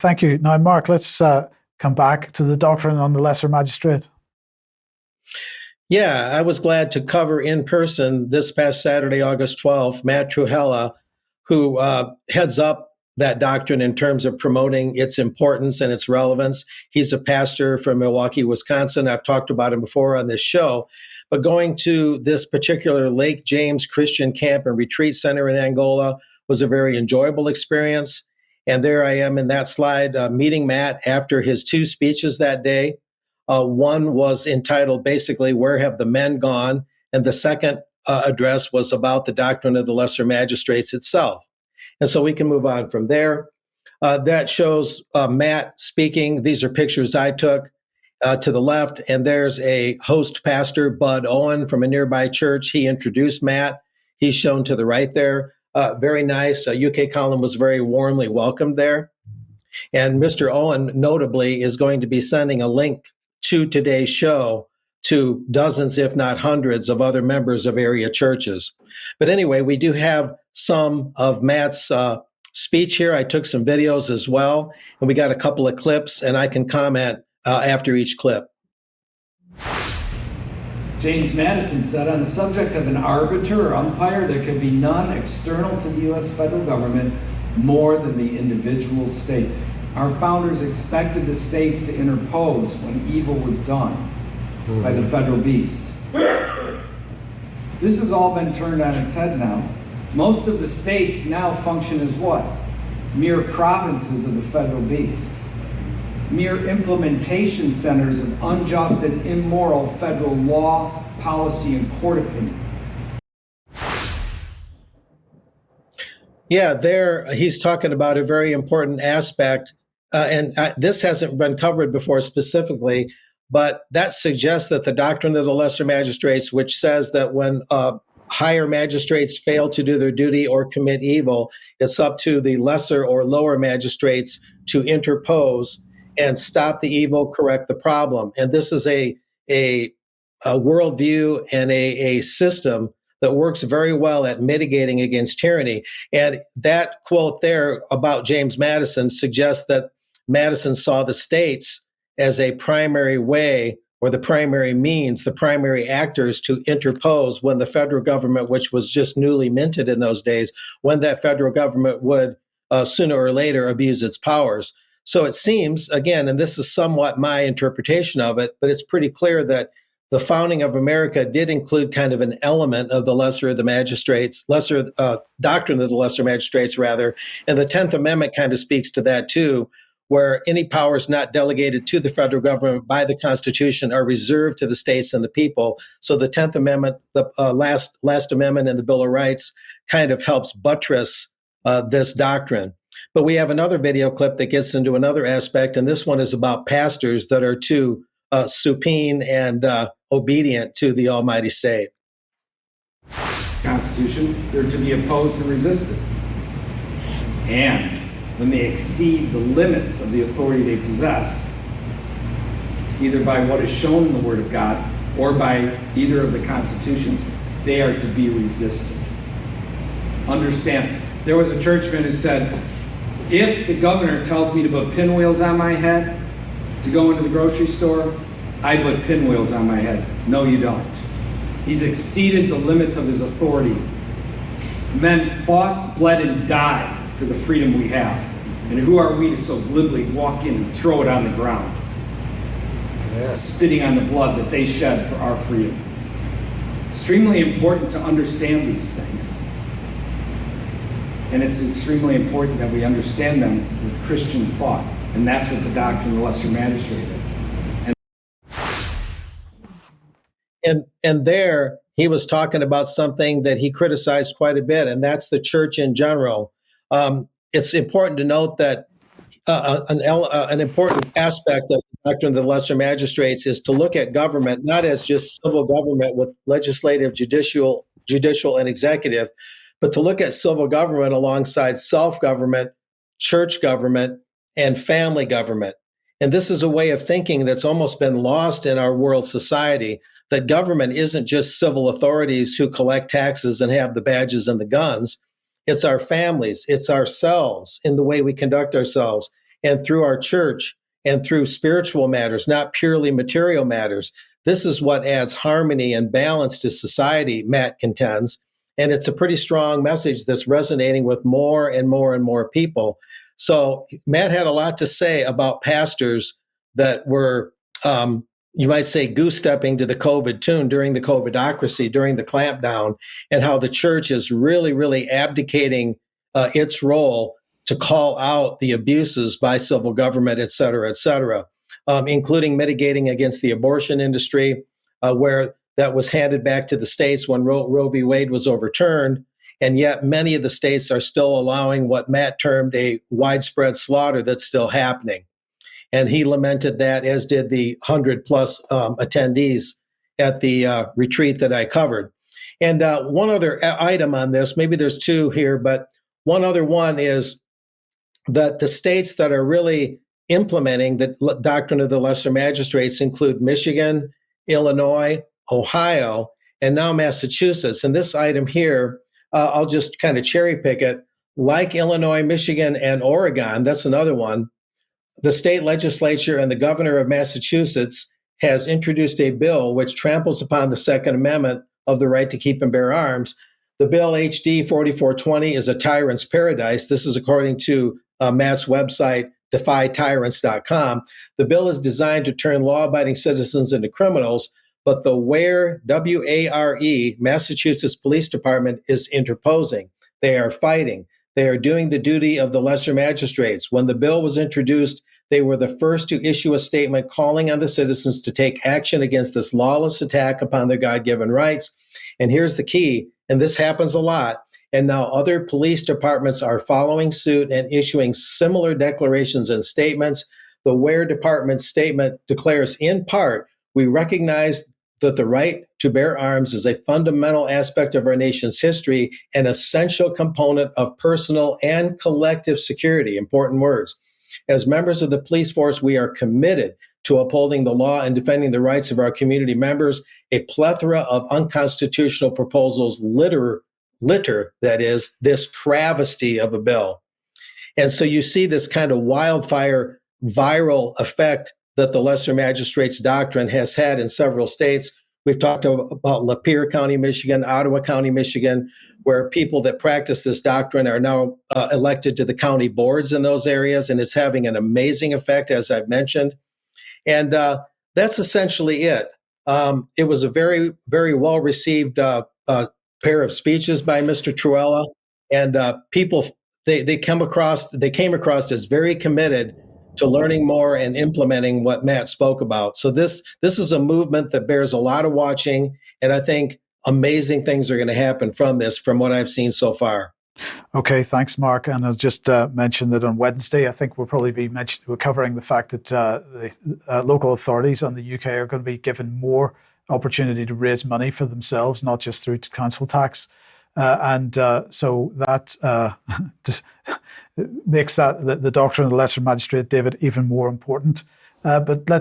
Thank you. Now, Mark, let's come back to the doctrine on the Lesser Magistrate. Yeah, I was glad to cover in person this past Saturday, August 12th, Matt Trewhella, who heads up that doctrine in terms of promoting its importance and its relevance. He's a pastor from Milwaukee, Wisconsin. I've talked about him before on this show. But going to this particular Lake James Christian Camp and Retreat Center in Angola was a very enjoyable experience. And there I am in that slide meeting Matt after his two speeches that day. One was entitled basically, Where Have the Men Gone? And the second address was about the doctrine of the Lesser Magistrates itself. And so we can move on from there. That shows Matt speaking. These are pictures I took to the left. And there's a host pastor, Bud Owen, from a nearby church. He introduced Matt. He's shown to the right there. Very nice. UK Column was very warmly welcomed there. And Mr. Owen, notably, is going to be sending a link to today's show to dozens, if not hundreds, of other members of area churches. But anyway, we do have some of Matt's speech here. I took some videos as well, and we got a couple of clips, and I can comment after each clip. James Madison said, on the subject of an arbiter or umpire, there can be none external to the U.S. federal government more than the individual state. Our founders expected the states to interpose when evil was done by the federal beast. This has all been turned on its head now. Most of the states now function as what? Mere provinces of the federal beast. Mere implementation centers of unjust and immoral federal law, policy, and court opinion. Yeah, there he's talking about a very important aspect, and this hasn't been covered before specifically, but that suggests that the doctrine of the lesser magistrates, which says that when higher magistrates fail to do their duty or commit evil, it's up to the lesser or lower magistrates to interpose and stop the evil, correct the problem. And this is a worldview and a system that works very well at mitigating against tyranny. And that quote there about James Madison suggests that Madison saw the states as a primary way or the primary means, the primary actors to interpose when the federal government, which was just newly minted in those days, when that federal government would sooner or later abuse its powers. So it seems, again, and this is somewhat my interpretation of it, but it's pretty clear that the founding of America did include kind of an element of the lesser of the magistrates, doctrine of the lesser magistrates, rather. And the 10th Amendment kind of speaks to that too, where any powers not delegated to the federal government by the Constitution are reserved to the states and the people. So the 10th Amendment, the last amendment in the Bill of Rights, kind of helps buttress this doctrine. But we have another video clip that gets into another aspect, and this one is about pastors that are too supine and obedient to the almighty state. Constitution, they're to be opposed and resisted. And when they exceed the limits of the authority they possess, either by what is shown in the Word of God or by either of the constitutions, they are to be resisted. Understand, there was a churchman who said, if the governor tells me to put pinwheels on my head to go into the grocery store, I put pinwheels on my head. No, you don't. He's exceeded the limits of his authority. Men fought, bled, and died for the freedom we have. And who are we to so glibly walk in and throw it on the ground? Spitting on the blood that they shed for our freedom. Extremely important to understand these things. And it's extremely important that we understand them with Christian thought. And that's what the doctrine of the lesser magistrate is. And there he was talking about something that he criticized quite a bit, and that's the church in general. It's important to note that an important aspect of the doctrine of the lesser magistrates is to look at government not as just civil government with legislative, judicial, and executive, but to look at civil government alongside self-government, church government, and family government. And this is a way of thinking that's almost been lost in our world society, that government isn't just civil authorities who collect taxes and have the badges and the guns. It's our families, it's ourselves in the way we conduct ourselves. and through our church and through spiritual matters, not purely material matters. This is what adds harmony and balance to society, Matt contends. And it's a pretty strong message that's resonating with more and more and more people. So Matt had a lot to say about pastors that were, you might say, goose-stepping to the COVID tune during the COVIDocracy, during the clampdown, and how the church is really, really abdicating its role to call out the abuses by civil government, et cetera, including mitigating against the abortion industry, where that was handed back to the states when Roe v. Wade was overturned. And yet many of the states are still allowing what Matt termed a widespread slaughter that's still happening. And he lamented that, as did the 100 plus attendees at the retreat that I covered. And one other item on this, maybe there's two here, but one other one is that the states that are really implementing the doctrine of the lesser magistrates include Michigan, Illinois, Ohio, and now Massachusetts. And this item here, I'll just kind of cherry pick it. Like Illinois, Michigan, and Oregon, that's another one, the state legislature and the governor of Massachusetts has introduced a bill which tramples upon the Second Amendment of the right to keep and bear arms. The bill HD 4420 is a tyrant's paradise. This is according to Matt's website, defytyrants.com. The bill is designed to turn law-abiding citizens into criminals, but the WARE, W-A-R-E, Massachusetts Police Department is interposing. They are fighting. They are doing the duty of the lesser magistrates. When the bill was introduced, they were the first to issue a statement calling on the citizens to take action against this lawless attack upon their God-given rights. And here's the key, and this happens a lot, and now other police departments are following suit and issuing similar declarations and statements. The WARE Department statement declares, in part, we recognize that the right to bear arms is a fundamental aspect of our nation's history, an essential component of personal and collective security. Important words. As members of the police force, we are committed to upholding the law and defending the rights of our community members. A plethora of unconstitutional proposals litter, that is, this travesty of a bill. And so you see this kind of wildfire viral effect that the lesser magistrates doctrine has had in several states. We've talked about Lapeer County, Michigan, Ottawa County, Michigan, where people that practice this doctrine are now elected to the county boards in those areas, and it's having an amazing effect, as I've mentioned. And that's essentially it. It was a very, very well-received pair of speeches by Mr. Trewhella, and people, they came across as very committed to learning more and implementing what Matt spoke about. So this is a movement that bears a lot of watching, and I think amazing things are going to happen from this, from what I've seen so far. Okay, thanks, Mark. And I'll just mention that on Wednesday, I think we'll probably be we're covering the fact that the local authorities in the UK are going to be given more opportunity to raise money for themselves, not just through council tax. So that just makes that the doctrine of the lesser magistrate, David, even more important. But let's